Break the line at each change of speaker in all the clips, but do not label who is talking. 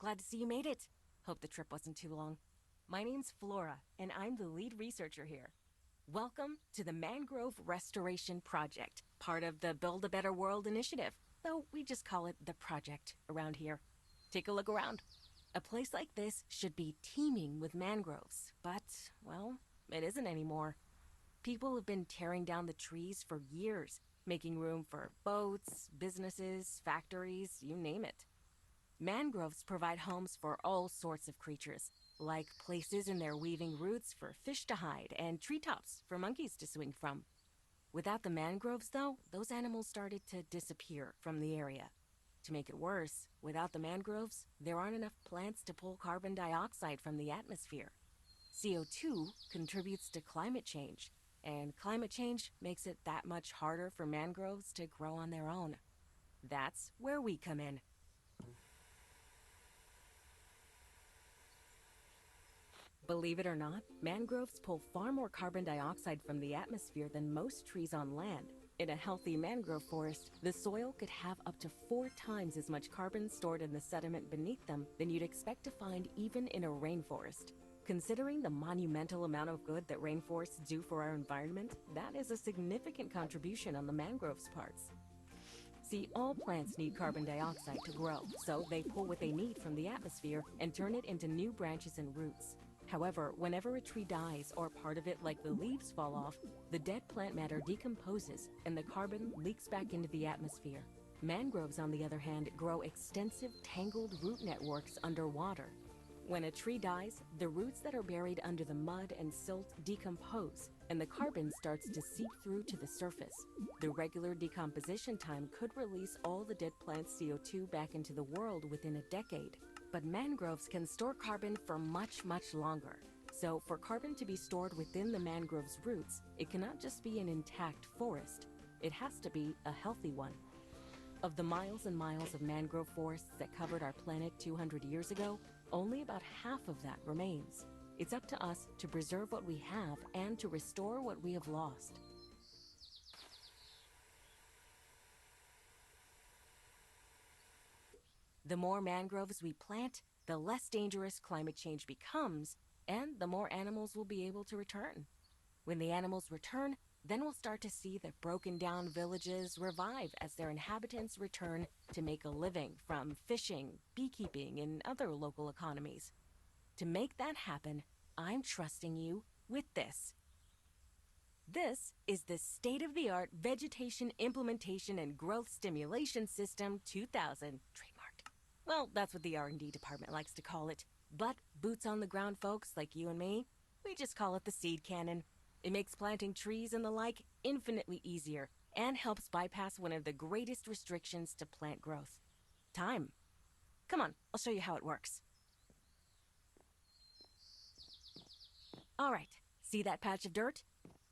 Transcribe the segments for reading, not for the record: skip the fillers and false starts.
Glad to see you made it. Hope the trip wasn't too long. My name's Flora, and I'm the lead researcher here. Welcome to the Mangrove Restoration Project, part of the Build a Better World initiative, though we just call it the project around here. Take a look around. A place like this should be teeming with mangroves, but, well, it isn't anymore. People have been tearing down the trees for years, making room for boats, businesses, factories, you name it. Mangroves provide homes for all sorts of creatures, like places in their weaving roots for fish to hide and treetops for monkeys to swing from. Without the mangroves, though, those animals started to disappear from the area. To make it worse, without the mangroves, there aren't enough plants to pull carbon dioxide from the atmosphere. CO2 contributes to climate change, and climate change makes it that much harder for mangroves to grow on their own. That's where we come in. Believe it or not, mangroves pull far more carbon dioxide from the atmosphere than most trees on land. In a healthy mangrove forest, the soil could have up to 4 times as much carbon stored in the sediment beneath them than you'd expect to find even in a rainforest. Considering the monumental amount of good that rainforests do for our environment, that is a significant contribution on the mangroves' parts. See, all plants need carbon dioxide to grow, so they pull what they need from the atmosphere and turn it into new branches and roots. However, whenever a tree dies or part of it, like the leaves, fall off, the dead plant matter decomposes and the carbon leaks back into the atmosphere. Mangroves, on the other hand, grow extensive tangled root networks underwater. When a tree dies, the roots that are buried under the mud and silt decompose, and the carbon starts to seep through to the surface. The regular decomposition time could release all the dead plant's CO2 back into the world within a decade. But mangroves can store carbon for much, much longer. So for carbon to be stored within the mangrove's roots, it cannot just be an intact forest. It has to be a healthy one. Of the miles and miles of mangrove forests that covered our planet 200 years ago, only about half of that remains. It's up to us to preserve what we have and to restore what we have lost. The more mangroves we plant, the less dangerous climate change becomes, and the more animals will be able to return. When the animals return, then we'll start to see the broken down villages revive as their inhabitants return to make a living from fishing, beekeeping, and other local economies. To make that happen, I'm trusting you with this. This is the state-of-the-art Vegetation Implementation and Growth Stimulation System 2000, trademarked. Well, that's what the R&D department likes to call it. But boots on the ground folks like you and me, we just call it the seed cannon. It makes planting trees and the like infinitely easier and helps bypass one of the greatest restrictions to plant growth: time. Come on, I'll show you how it works. All right, see that patch of dirt?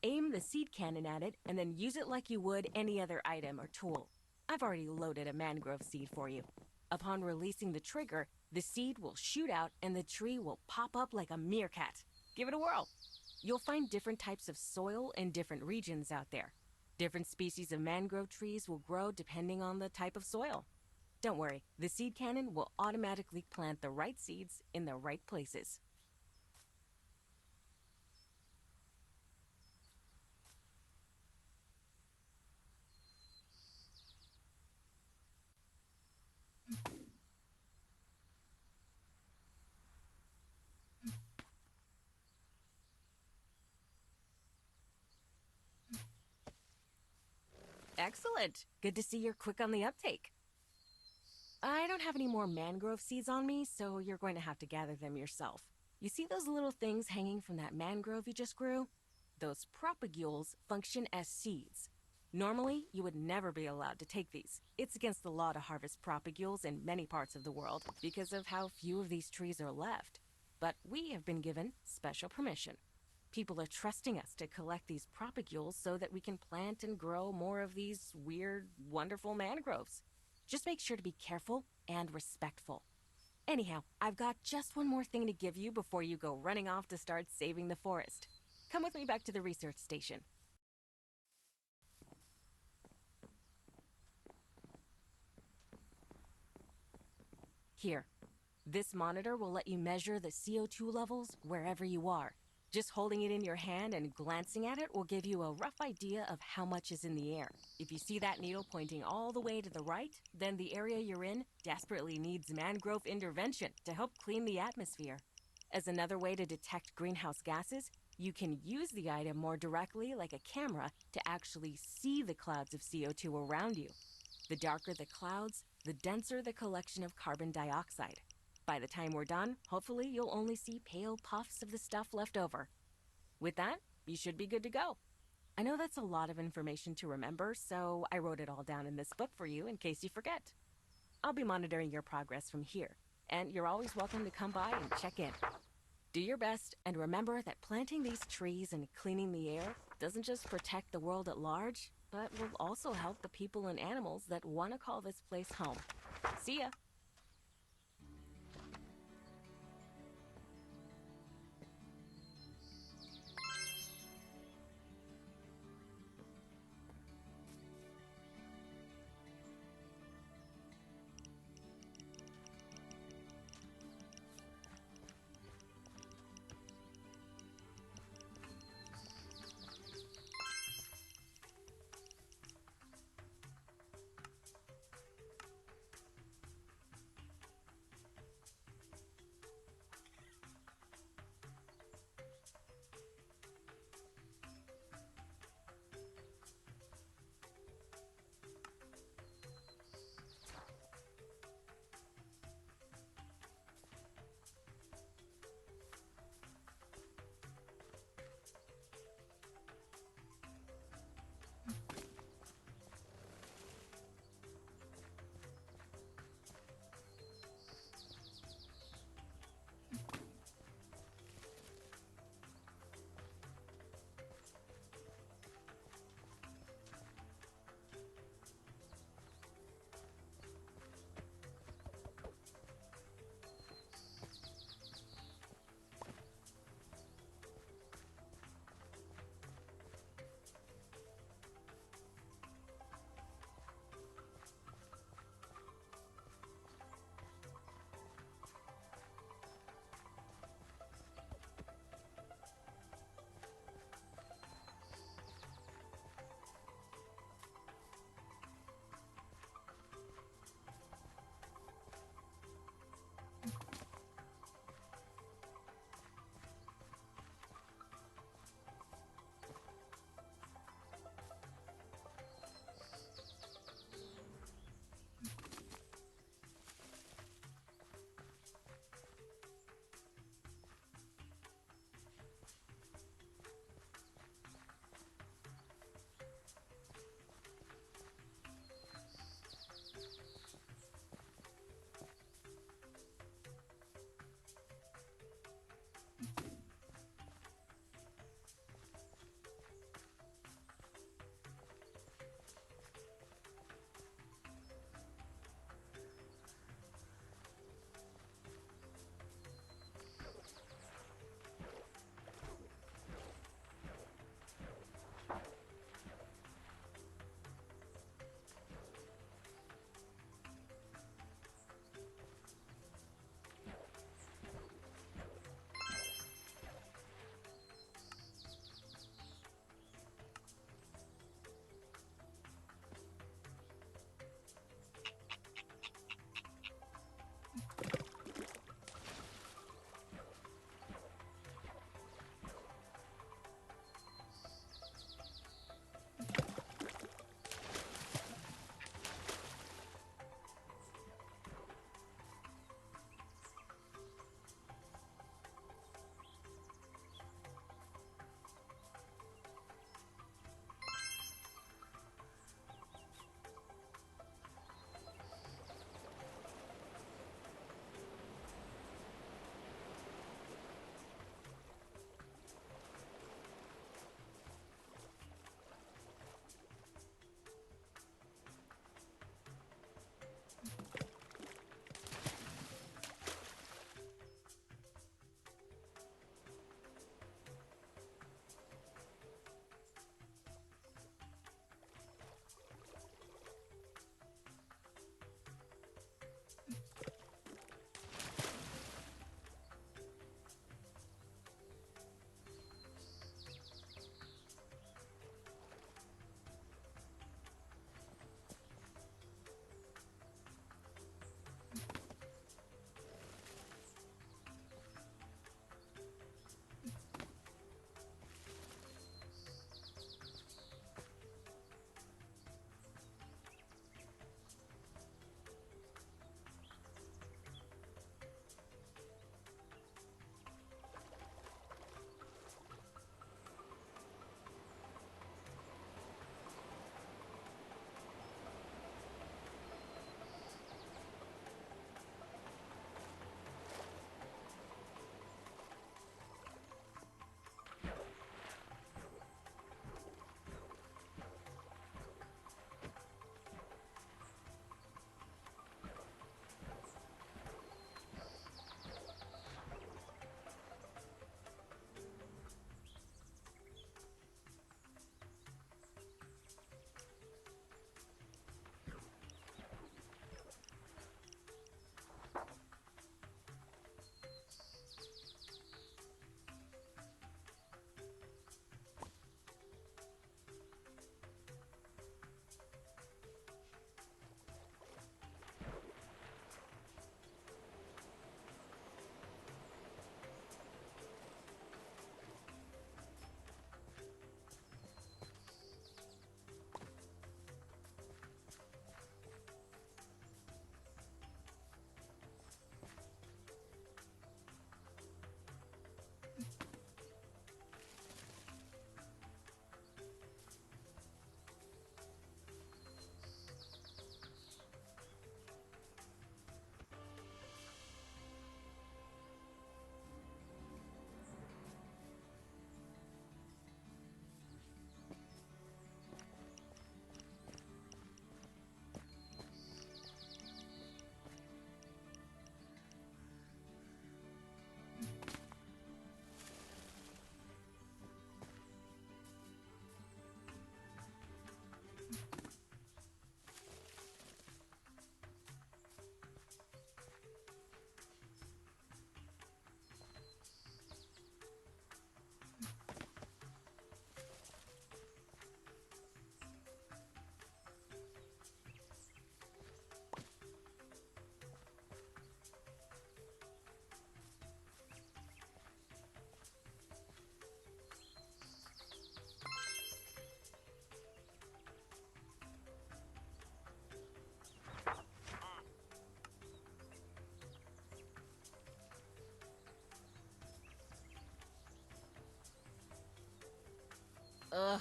Aim the seed cannon at it and then use it like you would any other item or tool. I've already loaded a mangrove seed for you. Upon releasing the trigger, the seed will shoot out and the tree will pop up like a meerkat. Give it a whirl. You'll find different types of soil in different regions out there. Different species of mangrove trees will grow depending on the type of soil. Don't worry, the seed cannon will automatically plant the right seeds in the right places. Excellent. Good to see you're quick on the uptake. I don't have any more mangrove seeds on me, so you're going to have to gather them yourself. You see those little things hanging from that mangrove you just grew? Those propagules function as seeds. Normally, you would never be allowed to take these. It's against the law to harvest propagules in many parts of the world because of how few of these trees are left. But we have been given special permission. People are trusting us to collect these propagules so that we can plant and grow more of these weird, wonderful mangroves. Just make sure to be careful and respectful. Anyhow, I've got just one more thing to give you before you go running off to start saving the forest. Come with me back to the research station. Here, This monitor will let you measure the CO2 levels wherever you are. Just holding it in your hand and glancing at it will give you a rough idea of how much is in the air. If you see that needle pointing all the way to the right, then the area you're in desperately needs mangrove intervention to help clean the atmosphere. As another way to detect greenhouse gases, you can use the item more directly, like a camera, to actually see the clouds of CO2 around you. The darker the clouds, the denser the collection of carbon dioxide. By the time we're done, hopefully you'll only see pale puffs of the stuff left over. With that, you should be good to go. I know that's a lot of information to remember, so I wrote it all down in this book for you in case you forget. I'll be monitoring your progress from here, and you're always welcome to come by and check in. Do your best, and remember that planting these trees and cleaning the air doesn't just protect the world at large, but will also help the people and animals that want to call this place home. See ya!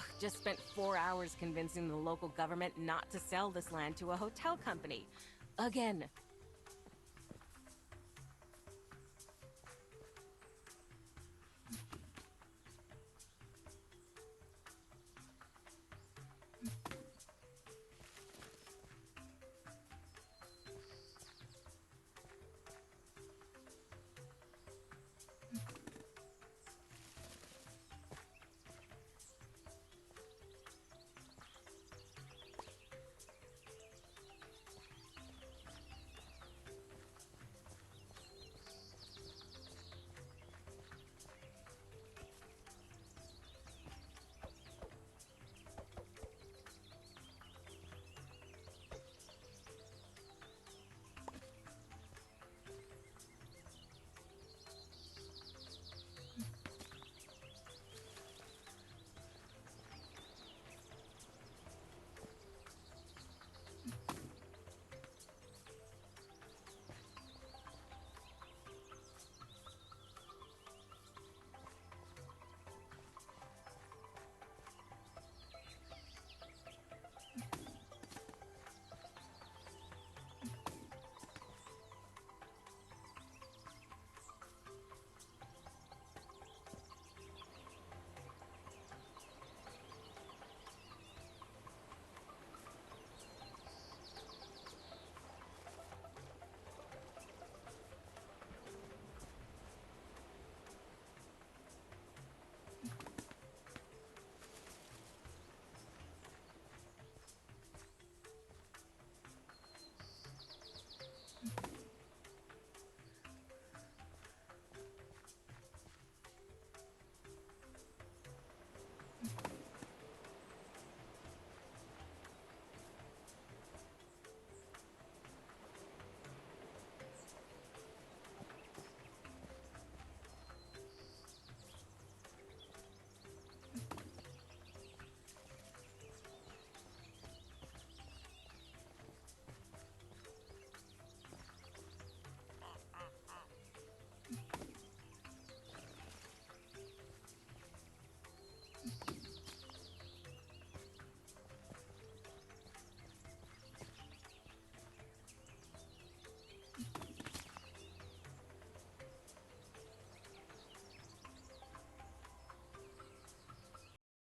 Ugh, just spent 4 hours convincing the local government not to sell this land to a hotel company. Again,